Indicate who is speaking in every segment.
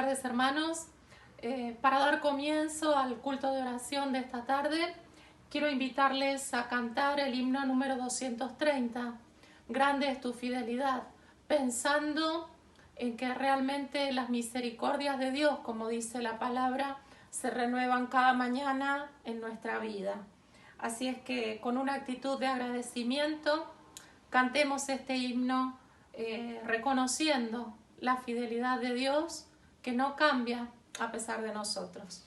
Speaker 1: tardes, hermanos. Para dar comienzo al culto de oración de esta tarde, quiero invitarles a cantar el himno número 230, Grande es tu fidelidad, pensando en que realmente las misericordias de Dios, como dice la palabra, se renuevan cada mañana en nuestra vida. Así es que con una actitud de agradecimiento, cantemos este himno reconociendo la fidelidad de Dios que no cambia a pesar de nosotros.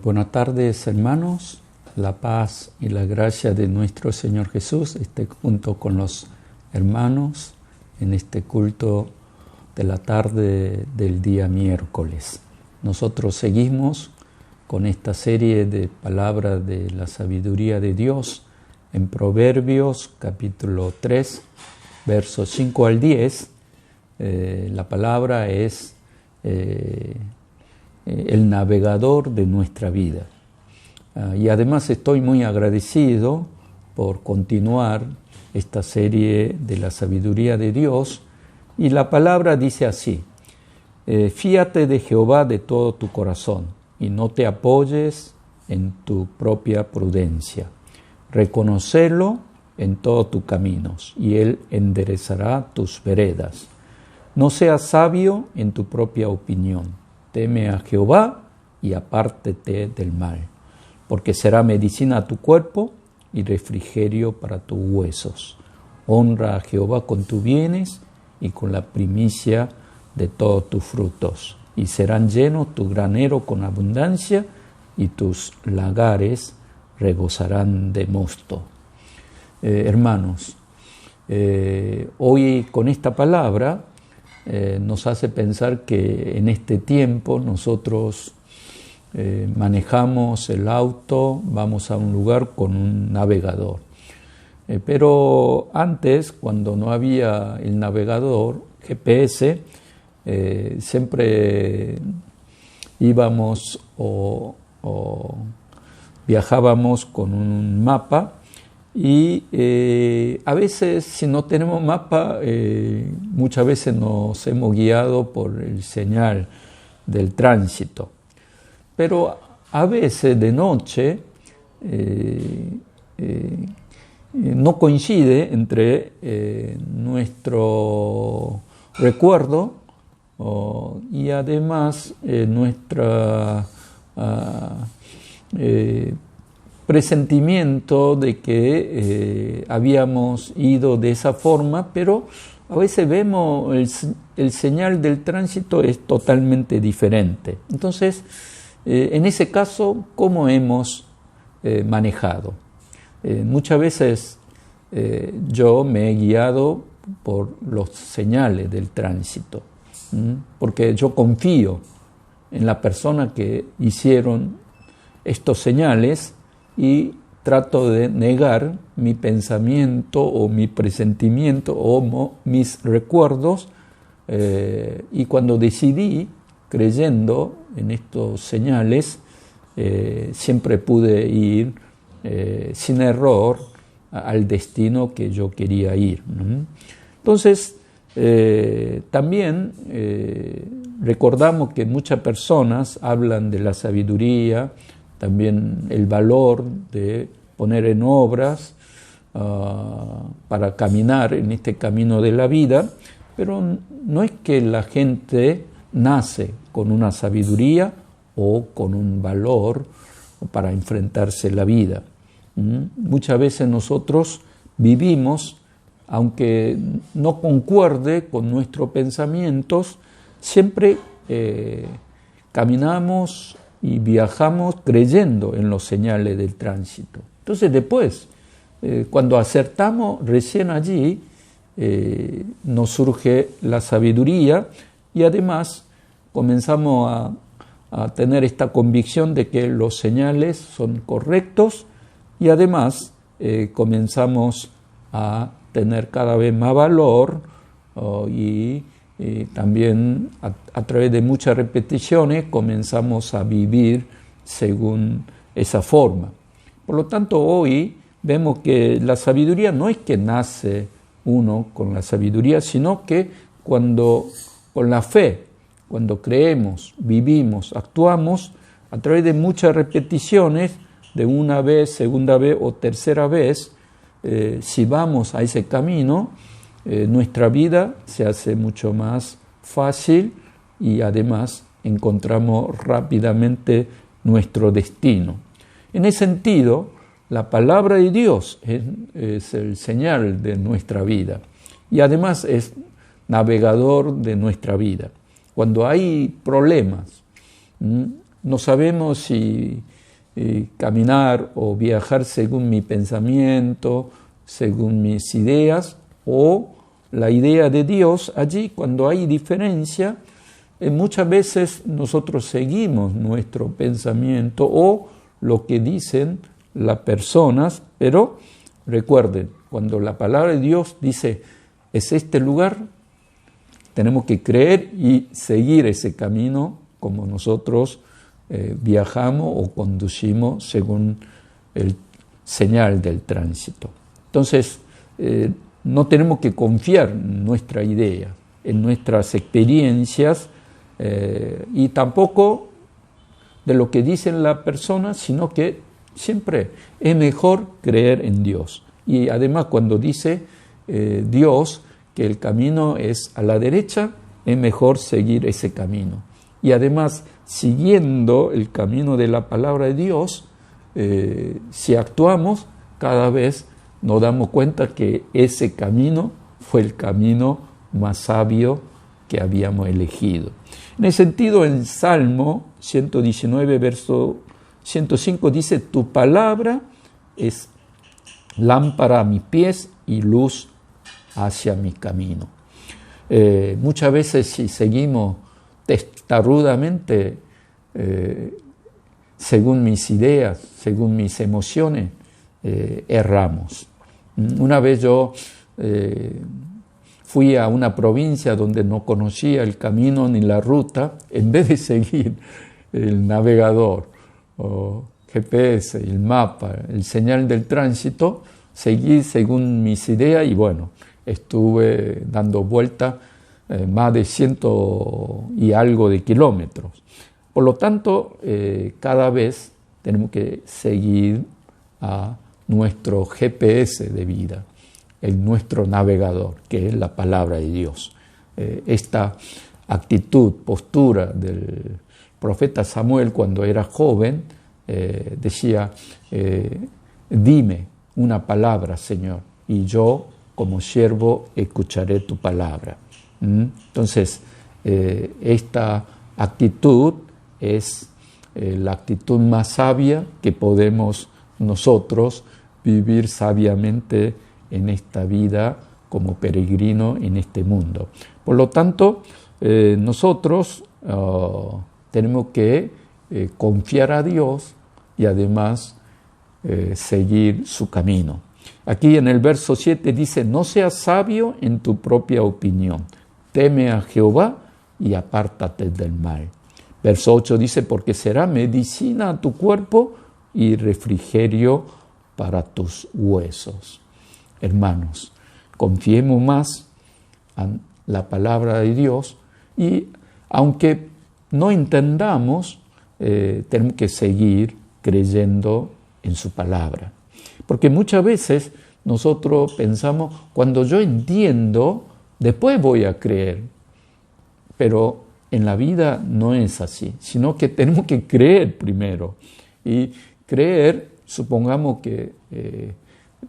Speaker 2: Buenas tardes, hermanos. La paz y la gracia de nuestro Señor Jesús esté junto con los hermanos en este culto de la tarde del día miércoles. Nosotros seguimos con esta serie de palabras de la sabiduría de Dios en Proverbios capítulo 3, versos 5 al 10. La palabra es el navegador de nuestra vida. Y además estoy muy agradecido por continuar esta serie de la sabiduría de Dios. Y la palabra dice así: fíate de Jehová de todo tu corazón y no te apoyes en tu propia prudencia. Reconócelo en todos tus caminos y Él enderezará tus veredas. No seas sabio en tu propia opinión. Teme a Jehová y apártete del mal, porque será medicina a tu cuerpo y refrigerio para tus huesos. Honra a Jehová con tus bienes y con la primicia de todos tus frutos, y serán llenos tu granero con abundancia, y tus lagares rebosarán de mosto. Hermanos, hoy con esta palabra nos hace pensar que en este tiempo nosotros manejamos el auto, vamos a un lugar con un navegador. Pero antes, cuando no había el navegador, GPS, siempre íbamos o viajábamos con un mapa, y a veces, si no tenemos mapa, muchas veces nos hemos guiado por el señal del tránsito. Pero a veces de noche no coincide entre nuestro recuerdo y además nuestra presentimiento de que habíamos ido de esa forma, pero a veces vemos el señal del tránsito es totalmente diferente. Entonces, en ese caso, ¿cómo hemos manejado? Muchas veces yo me he guiado por los señales del tránsito, porque yo confío en la persona que hicieron estos señales y trato de negar mi pensamiento o mi presentimiento o mis recuerdos, y cuando decidí, creyendo en estos señales, siempre pude ir sin error al destino que yo quería ir. Entonces, también recordamos que muchas personas hablan de la sabiduría, también el valor de poner en obras para caminar en este camino de la vida, pero no es que la gente nace con una sabiduría o con un valor para enfrentarse a la vida. Muchas veces nosotros vivimos, aunque no concuerde con nuestros pensamientos, siempre caminamos y viajamos creyendo en los señales del tránsito. Entonces después, cuando acertamos, recién allí nos surge la sabiduría, y además comenzamos a tener esta convicción de que los señales son correctos, y además comenzamos a tener cada vez más valor y también a través de muchas repeticiones comenzamos a vivir según esa forma. Por lo tanto, hoy vemos que la sabiduría no es que nace uno con la sabiduría, sino que cuando con la fe, cuando creemos, vivimos, actuamos, a través de muchas repeticiones, de una vez, segunda vez o tercera vez, si vamos a ese camino, nuestra vida se hace mucho más fácil y además encontramos rápidamente nuestro destino. En ese sentido, la palabra de Dios es el señal de nuestra vida y además es navegador de nuestra vida. Cuando hay problemas, no sabemos si caminar o viajar según mi pensamiento, según mis ideas, o la idea de Dios. Allí, cuando hay diferencia, muchas veces nosotros seguimos nuestro pensamiento o lo que dicen las personas, pero recuerden, cuando la palabra de Dios dice, es este lugar, tenemos que creer y seguir ese camino como nosotros viajamos o conducimos según el señal del tránsito. Entonces, no tenemos que confiar en nuestra idea, en nuestras experiencias y tampoco de lo que dicen las personas, sino que siempre es mejor creer en Dios. Y además cuando dice Dios que el camino es a la derecha, es mejor seguir ese camino. Y además, siguiendo el camino de la palabra de Dios, si actuamos, cada vez nos damos cuenta que ese camino fue el camino más sabio que habíamos elegido. En ese sentido, el Salmo 119, verso 105 dice: tu palabra es lámpara a mis pies y luz hacia mi camino. Muchas veces, si seguimos testarudamente según mis ideas, según mis emociones, erramos. Una vez yo fui a una provincia donde no conocía el camino ni la ruta. En vez de seguir el navegador o GPS, el mapa, el señal del tránsito, seguí según mis ideas y bueno, estuve dando vueltas más de 100 y algo de kilómetros. Por lo tanto, cada vez tenemos que seguir a nuestro GPS de vida, nuestro navegador, que es la palabra de Dios. Esta actitud, postura del profeta Samuel cuando era joven, decía: dime una palabra, Señor, y yo como siervo escucharé tu palabra. Entonces, esta actitud es la actitud más sabia que podemos nosotros vivir sabiamente en esta vida como peregrino en este mundo. Por lo tanto, nosotros tenemos que confiar a Dios y además seguir su camino. Aquí en el verso 7 dice: no seas sabio en tu propia opinión, teme a Jehová y apártate del mal. Verso 8 dice: porque será medicina a tu cuerpo y refrigerio para tus huesos. Hermanos, confiemos más en la palabra de Dios y aunque no entendamos, tenemos que seguir creyendo en su palabra. Porque muchas veces nosotros pensamos: cuando yo entiendo, después voy a creer. Pero en la vida no es así, sino que tenemos que creer primero. Y creer, supongamos que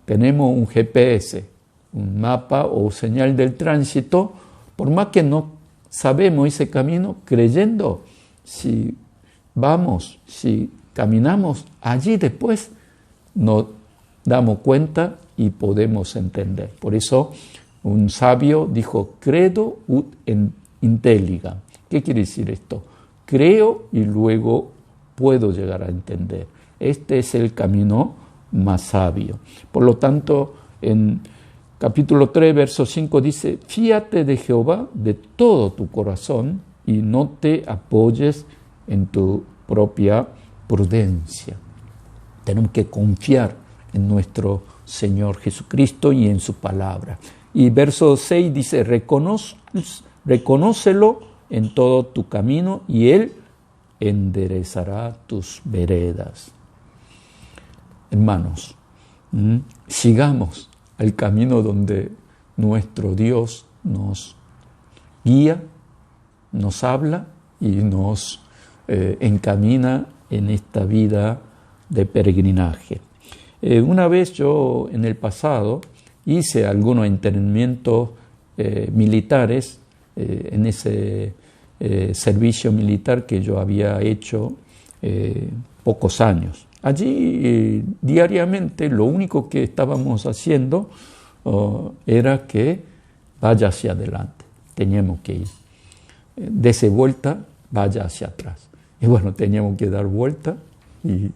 Speaker 2: tenemos un GPS, un mapa o señal del tránsito, por más que no sabemos ese camino, creyendo, si vamos, si caminamos, allí después nos damos cuenta y podemos entender. Por eso un sabio dijo: credo ut intelligam. ¿Qué quiere decir esto? Creo y luego puedo llegar a entender. Este es el camino más sabio. Por lo tanto, en capítulo 3, verso 5 dice: fíate de Jehová de todo tu corazón y no te apoyes en tu propia prudencia. Tenemos que confiar en nuestro Señor Jesucristo y en su palabra. Y verso 6 dice: reconócelo en todo tu camino y Él enderezará tus veredas. Hermanos, sigamos el camino donde nuestro Dios nos guía, nos habla y nos encamina en esta vida de peregrinaje. Una vez yo en el pasado hice algunos entrenamientos militares en ese servicio militar que yo había hecho pocos años. Allí diariamente lo único que estábamos haciendo era que vaya hacia adelante, teníamos que ir. Dese vuelta, vaya hacia atrás. Y bueno, teníamos que dar vuelta y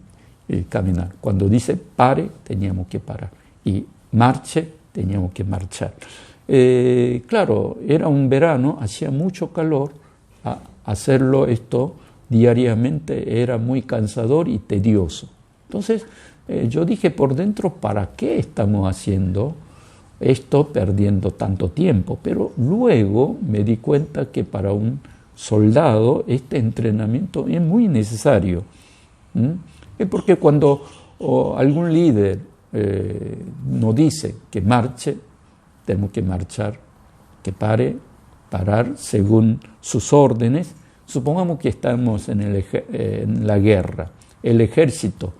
Speaker 2: caminar. Cuando dice pare, teníamos que parar. Y marche, teníamos que marchar. Claro, era un verano, hacía mucho calor. Hacerlo esto diariamente era muy cansador y tedioso. Entonces yo dije por dentro: ¿para qué estamos haciendo esto perdiendo tanto tiempo? Pero luego me di cuenta que para un soldado este entrenamiento es muy necesario. Es porque cuando algún líder nos dice que marche, tenemos que marchar, que parar según sus órdenes. Supongamos que estamos en la guerra. El ejército,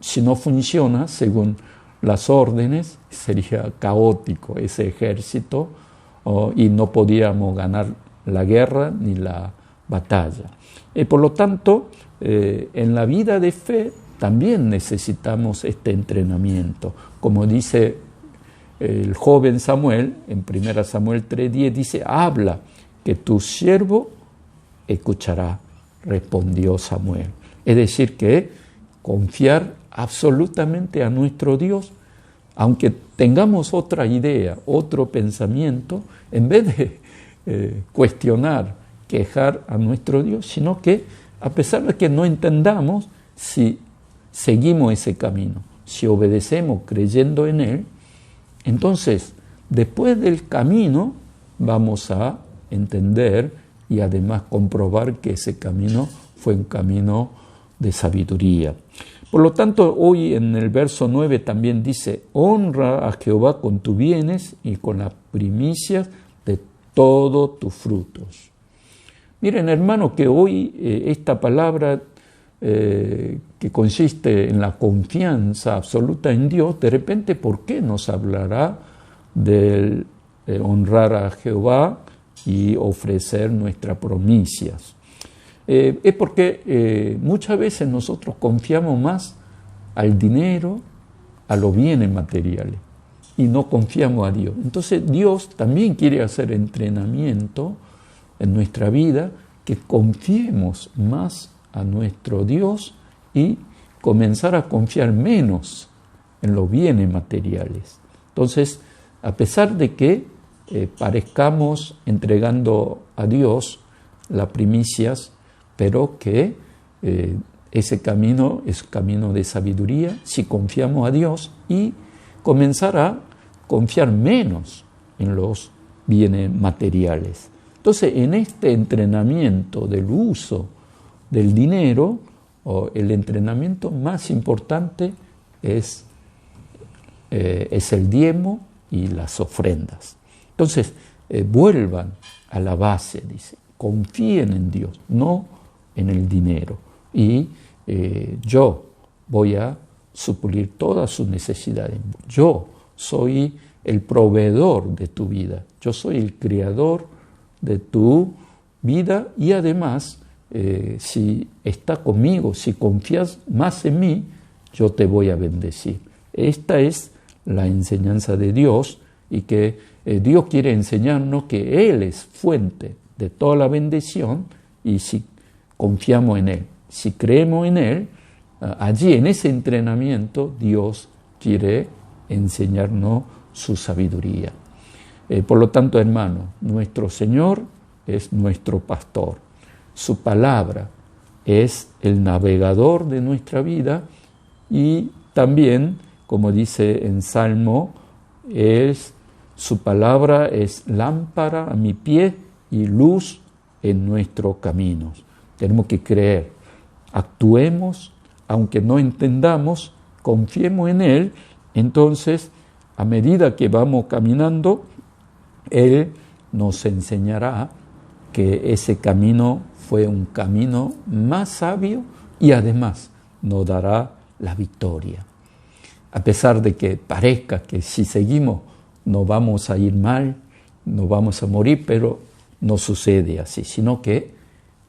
Speaker 2: si no funciona según las órdenes, sería caótico ese ejército y no podíamos ganar la guerra ni la batalla. Por lo tanto, en la vida de fe también necesitamos este entrenamiento. Como dice el joven Samuel, en 1 Samuel 3:10, dice, habla, que tu siervo escuchará, respondió Samuel. Es decir, que confiar absolutamente a nuestro Dios, aunque tengamos otra idea, otro pensamiento, en vez de cuestionar, quejar a nuestro Dios, sino que a pesar de que no entendamos, si seguimos ese camino, si obedecemos creyendo en Él, entonces después del camino vamos a entender y además comprobar que ese camino fue un camino de sabiduría. Por lo tanto, hoy en el verso 9 también dice, honra a Jehová con tus bienes y con las primicias de todos tus frutos. Miren, hermano, que hoy esta palabra que consiste en la confianza absoluta en Dios, de repente, ¿por qué nos hablará de honrar a Jehová y ofrecer nuestras primicias? Es porque muchas veces nosotros confiamos más al dinero, a los bienes materiales, y no confiamos a Dios. Entonces Dios también quiere hacer entrenamiento en nuestra vida, que confiemos más a nuestro Dios y comenzar a confiar menos en los bienes materiales. Entonces, a pesar de que parezcamos entregando a Dios las primicias, pero que ese camino es camino de sabiduría si confiamos a Dios, y comenzar a confiar menos en los bienes materiales. Entonces, en este entrenamiento del uso del dinero, el entrenamiento más importante es el diezmo y las ofrendas. Entonces, vuelvan a la base, dice, confíen en Dios, no en el dinero. Y yo voy a suplir todas sus necesidades. Yo soy el proveedor de tu vida. Yo soy el creador de tu vida, y además, si estás conmigo, si confías más en mí, yo te voy a bendecir. Esta es la enseñanza de Dios, y que Dios quiere enseñarnos que Él es fuente de toda la bendición, y si confiamos en Él, si creemos en Él, allí en ese entrenamiento Dios quiere enseñarnos su sabiduría. Por lo tanto, hermano, nuestro Señor es nuestro pastor. Su palabra es el navegador de nuestra vida, y también, como dice en Salmo, su palabra es lámpara a mi pie y luz en nuestros caminos. Tenemos que creer, actuemos, aunque no entendamos, confiemos en Él. Entonces, a medida que vamos caminando, Él nos enseñará que ese camino fue un camino más sabio, y además nos dará la victoria. A pesar de que parezca que si seguimos nos vamos a ir mal, nos vamos a morir, pero no sucede así, sino que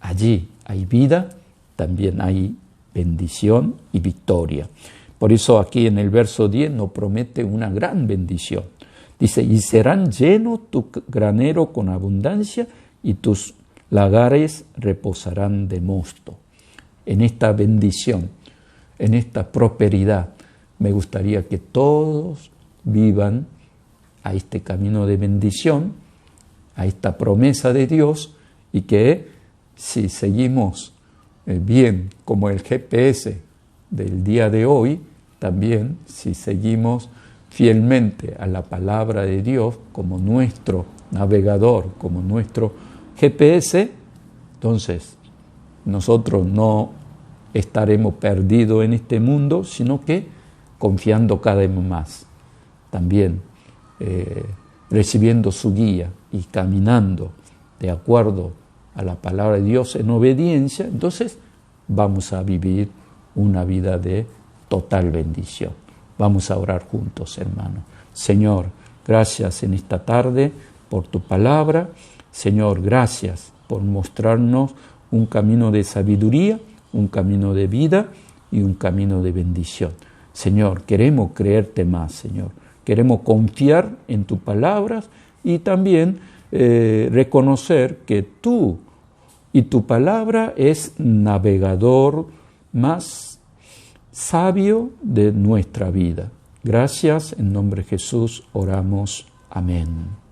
Speaker 2: allí hay vida, también hay bendición y victoria. Por eso aquí en el verso 10 nos promete una gran bendición. Dice, y serán llenos tu granero con abundancia, y tus lagares reposarán de mosto. En esta bendición, en esta prosperidad, me gustaría que todos vivan a este camino de bendición, a esta promesa de Dios, y que si seguimos bien como el GPS del día de hoy, también si seguimos fielmente a la palabra de Dios como nuestro navegador, como nuestro GPS, entonces nosotros no estaremos perdidos en este mundo, sino que confiando cada vez más, también recibiendo su guía y caminando de acuerdo a la palabra de Dios en obediencia. Entonces vamos a vivir una vida de total bendición. Vamos a orar juntos, hermanos. Señor, gracias en esta tarde por tu palabra. Señor, gracias por mostrarnos un camino de sabiduría, un camino de vida y un camino de bendición. Señor, queremos creerte más, Señor. Queremos confiar en tus palabras y también reconocer que tú y tu palabra es navegador más sabio de nuestra vida. Gracias, en nombre de Jesús oramos. Amén.